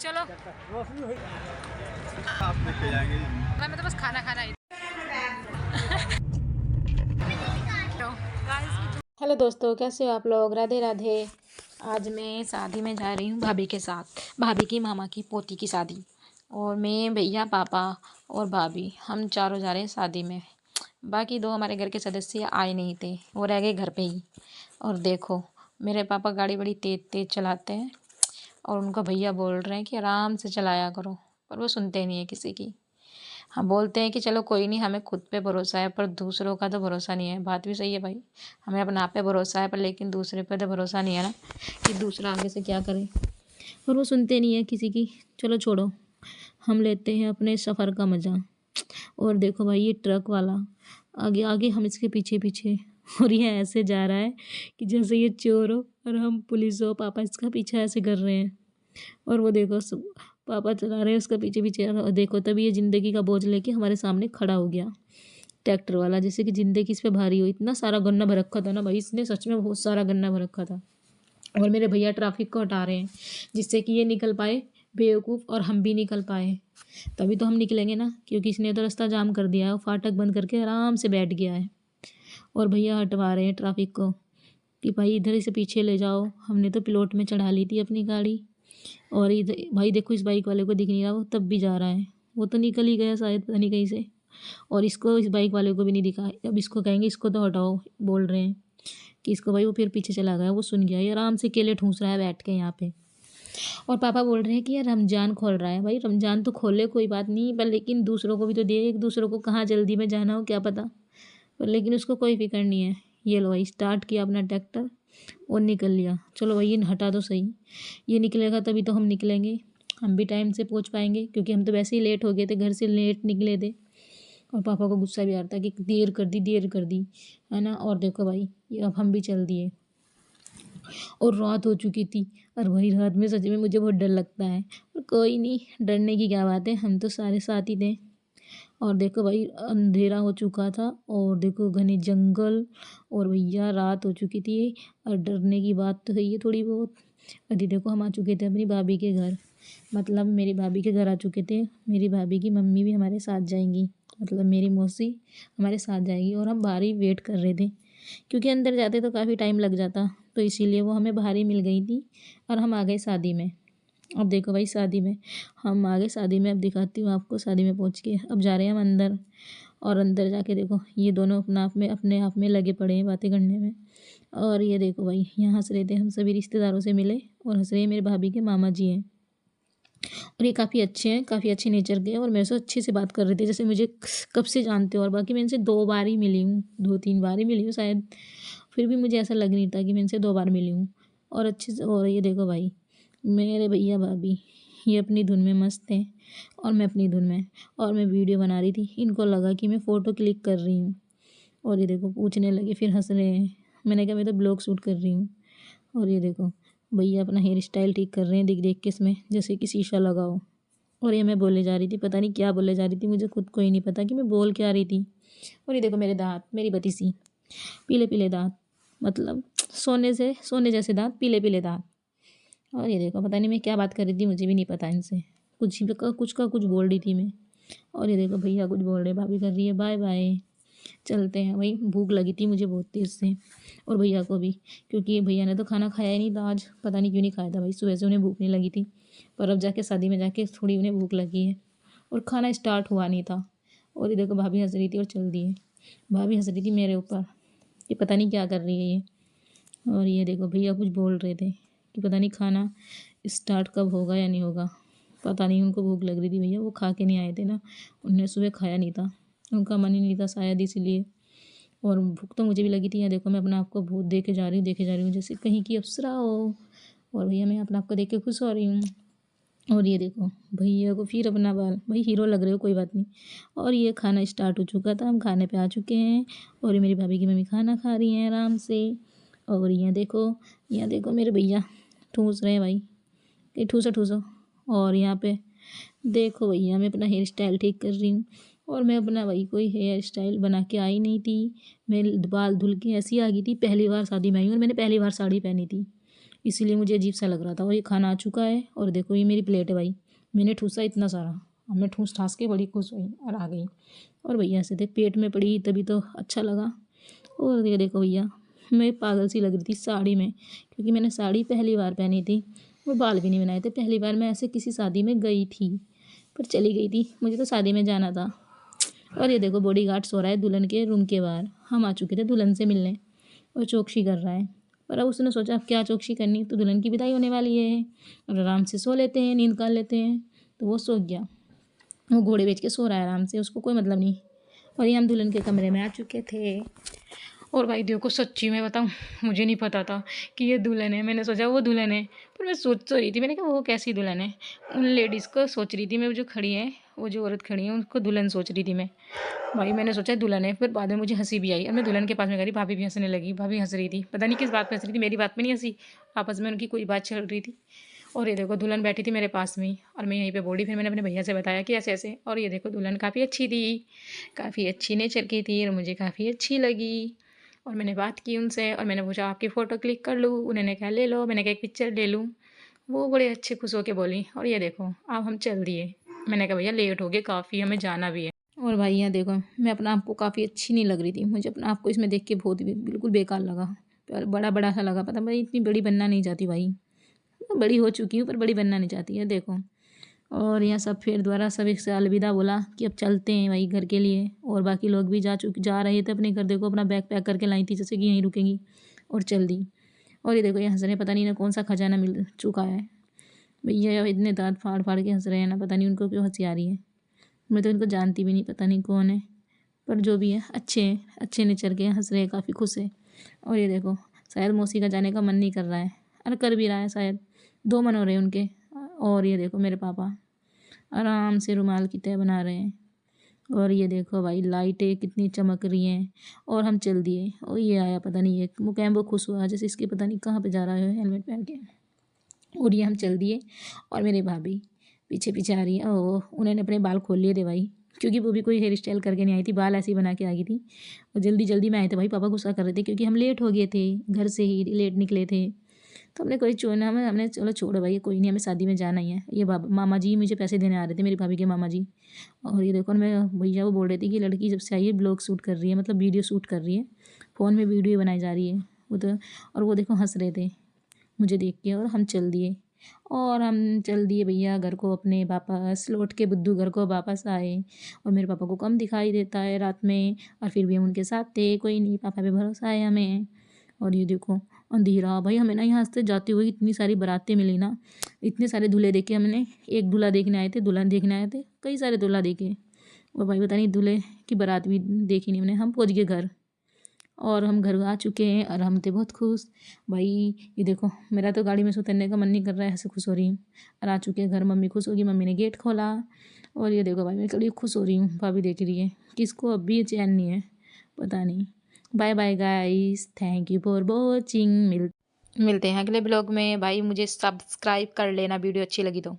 चलो आप लेके जाएंगे। मैं तो बस खाना खाना ही। हेलो दोस्तों, कैसे हो आप लोग? राधे राधे। आज मैं शादी में जा रही हूँ भाभी के साथ। भाभी की मामा की पोती की शादी। और मैं, भैया, पापा और भाभी, हम चारों जा रहे हैं शादी में। बाकी दो हमारे घर के सदस्य आए नहीं थे, वो रह गए घर पे ही। और देखो, मेरे पापा गाड़ी बड़ी तेज़ तेज़ चलाते हैं और उनका भैया बोल रहे हैं कि आराम से चलाया करो, पर वो सुनते नहीं है किसी की। हम बोलते हैं कि चलो कोई नहीं, हमें खुद पे भरोसा है, पर दूसरों का तो भरोसा नहीं है। बात भी सही है भाई, हमें अपने आप पे भरोसा है, पर लेकिन दूसरे पे तो भरोसा नहीं है ना, कि दूसरा आगे से क्या करे। पर वो सुनते नहीं है किसी की। चलो छोड़ो, हम लेते हैं अपने सफ़र का मज़ा। और देखो भाई, ये ट्रक वाला आगे आगे, हम इसके पीछे पीछे। और ये ऐसे जा रहा है कि जैसे ये चोर हो और हम पुलिस हो। पापा इसका पीछा ऐसे कर रहे हैं और वो देखो पापा चला रहे हैं उसका पीछे पीछे। और देखो तभी ये ज़िंदगी का बोझ लेके हमारे सामने खड़ा हो गया, ट्रैक्टर वाला, जैसे कि ज़िंदगी इस पे भारी हो। इतना सारा गन्ना भर रखा था ना भाई, इसने सच में बहुत सारा गन्ना भर रखा था। और मेरे भैया ट्रैफिक को हटा रहे हैं जिससे कि ये निकल पाए बेवकूफ़, और हम भी निकल पाए। तभी तो हम निकलेंगे ना, क्योंकि इसने तो रास्ता जाम कर दिया है और फाटक बंद करके आराम से बैठ गया है। और भैया हटवा रहे हैं ट्रैफिक को कि भाई इधर से पीछे ले जाओ। हमने तो पिलोट में चढ़ा ली थी अपनी गाड़ी। और इधर भाई देखो, इस बाइक वाले को दिख नहीं रहा, वो तब भी जा रहा है। वो तो निकल ही गया शायद, पता नहीं कहीं से। और इसको, इस बाइक वाले को भी नहीं दिखा। अब इसको कहेंगे, इसको तो हटाओ, बोल रहे हैं कि इसको। भाई वो फिर पीछे चला गया, वो सुन गया। ये आराम से केले ठूंस रहा है बैठ के यहाँ पे। और पापा बोल रहे हैं कि यार रमज़ान खोल रहा है। भाई रमज़ान तो खोले, कोई बात नहीं, पर लेकिन दूसरों को भी तो दे। एक दूसरों को कहाँ जल्दी में जाना हो क्या पता, पर लेकिन उसको कोई फिक्र नहीं है। ये लो भाई, स्टार्ट किया अपना ट्रैक्टर और निकल लिया। चलो भाई, ये हटा दो सही। ये निकलेगा तभी तो हम निकलेंगे, हम भी टाइम से पहुंच पाएंगे, क्योंकि हम तो वैसे ही लेट हो गए थे, घर से लेट निकले थे। और पापा को गुस्सा भी आ रहा था कि देर कर दी, देर कर दी, है ना। और देखो भाई, ये अब हम भी चल दिए और रात हो चुकी थी। और वही रात में सच में मुझे बहुत डर लगता है, पर कोई नहीं, डरने की क्या बात है, हम तो सारे साथ ही थे। और देखो भाई, अंधेरा हो चुका था और देखो घने जंगल, और भैया रात हो चुकी थी। और डरने की बात तो है ये थोड़ी बहुत। अभी देखो, हम आ चुके थे अपनी भाभी के घर, मतलब मेरी भाभी के घर आ चुके थे। मेरी भाभी की मम्मी भी हमारे साथ जाएंगी, मतलब मेरी मौसी हमारे साथ जाएगी। और हम बाहर ही वेट कर रहे थे, क्योंकि अंदर जाते तो काफ़ी टाइम लग जाता, तो इसीलिए वो हमें बाहर ही मिल गई थी। और हम आ गए शादी में। अब देखो भाई, शादी में हम आ गए। शादी में अब दिखाती हूँ आपको, शादी में पहुँच के अब जा रहे हैं हम अंदर। और अंदर जाके देखो, ये दोनों अपने आप में लगे पड़े हैं बातें करने में। और ये देखो भाई, यहाँ हंस रहे थे, हम सभी रिश्तेदारों से मिले और हंस रहे हैं। मेरे भाभी के मामा जी हैं और ये काफ़ी अच्छे हैं, काफ़ी अच्छे नेचर के हैं, और मेरे से अच्छे से बात कर रहे थे, जैसे मुझे कब से जानते हो। और बाकी मैं इनसे 2 बार ही मिली हूँ, 2-3 बार ही मिली हूँ शायद, फिर भी मुझे ऐसा लग नहीं था कि मैं इनसे 2 बार मिली हूँ। और अच्छे से। और ये देखो भाई, मेरे भैया भाभी ये अपनी धुन में मस्त हैं और मैं अपनी धुन में। और मैं वीडियो बना रही थी, इनको लगा कि मैं फ़ोटो क्लिक कर रही हूँ। और ये देखो, पूछने लगे, फिर हंस रहे हैं। मैंने कहा मैं तो ब्लॉग शूट कर रही हूँ। और ये देखो, भैया अपना हेयर स्टाइल ठीक कर रहे हैं, देख देख के इसमें जैसे कि शीशा लगा हो। और ये मैं बोले जा रही थी, पता नहीं क्या बोले जा रही थी, मुझे खुद को ही नहीं पता कि मैं बोल क्या रही थी। और ये देखो मेरे दाँत, मेरी बतीसी, पीले पीले दाँत, मतलब सोने जैसे दाँत, पीले पीले दाँत। और ये देखो, पता नहीं मैं क्या बात कर रही थी, मुझे भी नहीं पता इनसे। कुछ का कुछ बोल रही थी मैं। और ये देखो, भैया कुछ बोल रहे, भाभी कर रही है बाय बाय, चलते हैं। वही भूख लगी थी मुझे बहुत तेज़ से, और भैया को भी, क्योंकि भैया ने तो खाना खाया ही नहीं था आज, पता नहीं क्यों नहीं खाया था भाई, सुबह से उन्हें भूख नहीं लगी थी। पर अब जाके शादी में जाके थोड़ी उन्हें भूख लगी है, और खाना स्टार्ट हुआ नहीं था। और ये देखो, भाभी हंस रही थी और चल दी है। भाभी हंस रही थी मेरे ऊपर कि पता नहीं क्या कर रही है ये। और ये देखो, भैया कुछ बोल रहे थे कि पता नहीं खाना स्टार्ट कब होगा या नहीं होगा, पता नहीं। उनको भूख लग रही थी, भैया वो खा के नहीं आए थे ना, उन्होंने सुबह खाया नहीं था, उनका मन ही नहीं था शायद, इसीलिए। और भूख तो मुझे भी लगी थी। यहाँ देखो, मैं अपने आप को बहुत देखे जा रही हूँ जैसे कहीं की अप्सरा हो। और भैया, मैं अपने आप को देख के खुश हो रही हूँ। और ये देखो, भैया को फिर अपना बाल, भाई हीरो लग रहे हो, कोई बात नहीं। और ये खाना स्टार्ट हो चुका था, हम खाने पे आ चुके हैं। और ये मेरी भाभी की मम्मी खाना खा रही हैं आराम से। और यहाँ देखो मेरे भैया ठूस रहे हैं भाई, कि ठूसो ठूसो। और यहाँ पे देखो भैया, मैं अपना हेयर स्टाइल ठीक कर रही हूँ। और मैं अपना भाई कोई हेयर स्टाइल बना के आई नहीं थी, मैं बाल धुल के ऐसी आ गई थी। पहली बार शादी में आई हूँ और मैंने पहली बार साड़ी पहनी थी, इसीलिए मुझे अजीब सा लग रहा था। और ये खाना आ चुका है और देखो ये मेरी प्लेट है भाई, मैंने ठूसा इतना सारा, अब मैं ठूस ठास के बड़ी खुश हुई और आ गई। और भैया से देख पेट में पड़ी तभी तो अच्छा लगा। और ये देखो भैया, मैं पागल सी लग रही थी साड़ी में, क्योंकि मैंने साड़ी पहली बार पहनी थी और बाल भी नहीं बनाए थे। पहली बार मैं ऐसे किसी शादी में गई थी, पर चली गई थी, मुझे तो शादी में जाना था। और ये देखो बॉडीगार्ड सो रहा है दुल्हन के रूम के बाहर। हम आ चुके थे दुल्हन से मिलने और चौकसी कर रहा है। पर अब उसने सोचा अब क्या चौकसी करनी, तो दुल्हन की विदाई होने वाली है और आराम से सो लेते हैं, नींद कर लेते हैं। तो वो सो गया, वो घोड़े बेच के सो रहा है आराम से, उसको कोई मतलब नहीं। और ये हम दुल्हन के कमरे में आ चुके थे। और भाई देखो सच्ची में बताऊँ, मुझे नहीं पता था कि ये दुल्हन है। मैंने सोचा वो दुल्हन है, पर मैं सोच तो रही थी, मैंने कहा वो कैसी दुल्हन है। उन लेडीज़ को सोच रही थी मैं, वो जो खड़ी है, वो जो औरत खड़ी है उनको दुल्हन सोच रही थी मैं। भाई मैंने सोचा दुल्हन है, फिर बाद में मुझे हंसी भी आई और मैं दुल्हन के पास में गई, भाभी भी हंसने लगी। भाभी हंस रही थी, पता नहीं किस बात पर हंस रही थी, मेरी बात में नहीं हंसी, आपस में उनकी कोई बात चल रही थी। और ये देखो दुल्हन बैठी थी मेरे पास में ही और मैं यहीं पे बोली। फिर मैंने अपने भैया से बताया कि ऐसे ऐसे। और ये देखो दुल्हन काफ़ी अच्छी थी, काफ़ी अच्छी नेचर की थी और मुझे काफ़ी अच्छी लगी। और मैंने बात की उनसे और मैंने पूछा आपकी फ़ोटो क्लिक कर लूँ, उन्होंने कहा ले लो, मैंने कहा एक पिक्चर ले लूँ। वो बड़े अच्छे खुश होके बोली। और ये देखो अब हम चल दिए। मैंने कहा भैया लेट हो गए काफ़ी, हमें जाना भी है। और भाई यहाँ देखो मैं अपना आप को काफ़ी अच्छी नहीं लग रही थी, मुझे अपना आप को इसमें देख के बहुत बिल्कुल बेकार लगा, बड़ा बड़ा सा लगा। पता भाई इतनी बड़ी बनना नहीं चाहती भाई, बड़ी हो चुकी हूँ पर बड़ी बनना नहीं चाहती है देखो। और यहाँ सब फिर दोबारा सब एक से अलविदा बोला कि अब चलते हैं भाई घर के लिए। और बाकी लोग भी जा रहे थे अपने घर। देखो अपना बैग पैक करके लाई थी जैसे कि यहीं रुकेंगी और चल दी। और ये देखो ये हंस रहे, पता नहीं इन्हें कौन सा खजाना मिल चुका है। भैया इतने दांत फाड़ फाड़ के हंस रहे हैं ना, पता नहीं उनको क्यों हंसी आ रही है। मैं तो इनको जानती भी नहीं, पता नहीं कौन है, पर जो भी है अच्छे हैं, अच्छे नेचर के हंस रहे हैं, काफ़ी खुश है। और ये देखो शायद मौसी का जाने का मन नहीं कर रहा है, अरे कर भी रहा है शायद, 2 मन हो रहे हैं उनके। और ये देखो मेरे पापा आराम से रुमाल की तह बना रहे हैं। और ये देखो भाई लाइटें कितनी चमक रही हैं। और हम चल दिए और ये आया पता नहीं ये मुकैम्बो खुश हुआ जैसे इसके पता नहीं कहाँ पे जा रहा है हेलमेट पहन के। और ये हम चल दिए और मेरी भाभी पीछे पीछे आ रही है। ओह उन्होंने अपने बाल खोल लिए थे भाई, क्योंकि वो भी कोई हेयर स्टाइल करके नहीं आई थी, बाल ऐसे ही बना के आ गई थी। और जल्दी जल्दी में आए थे भाई, पापा गुस्सा कर रहे थे क्योंकि हम लेट हो गए थे, घर से ही लेट निकले थे। तो हमने कोई छोड़ना में हमने चलो छोड़ो भाई कोई नहीं, हमें शादी में जाना ही है। ये मामा जी मुझे पैसे देने आ रहे थे, मेरी भाभी के मामा जी। और ये देखो मैं भैया वो बोल रहे थे कि लड़की जब से आई है ब्लॉग शूट कर रही है, मतलब वीडियो शूट कर रही है, फ़ोन में वीडियो बनाई जा रही है वो तो। और वो देखो हंस रहे थे मुझे देख के। और हम चल दिए और हम चल दिए भैया घर को अपने वापस लौट के, बुद्धू घर को वापस आए। और मेरे पापा को कम दिखाई देता है रात में, और फिर भी हम उनके साथ थे, कोई नहीं पापा पे भरोसा है हमें। और ये देखो अंधेरा भाई, हमें ना यहाँ से जाते हुए इतनी सारी बारातें मिली ना, इतने सारे दूल्हे देखे हमने। एक दूल्हा देखने आए थे, दुल्हन देखने आए थे, कई सारे दूल्हा देखे। और भाई पता नहीं दूल्हे की बारात भी देखी नहीं हमने। हम पहुँच गए घर और हम घर आ चुके हैं और हम थे बहुत खुश। भाई ये देखो मेरा तो गाड़ी में से उतरने का मन नहीं कर रहा है, ऐसे खुश हो रही हूँ। और आ चुके हैं घर, मम्मी खुश होगी, मम्मी ने गेट खोला। और ये देखो भाई मैं कभी खुश हो रही हूँ, भाभी देख रही है, किसको अब भी चैन नहीं है पता नहीं। Bye bye guys, thank you for watching. मिलते हैं अगले ब्लॉग में। भाई मुझे सब्सक्राइब कर लेना वीडियो अच्छी लगी तो।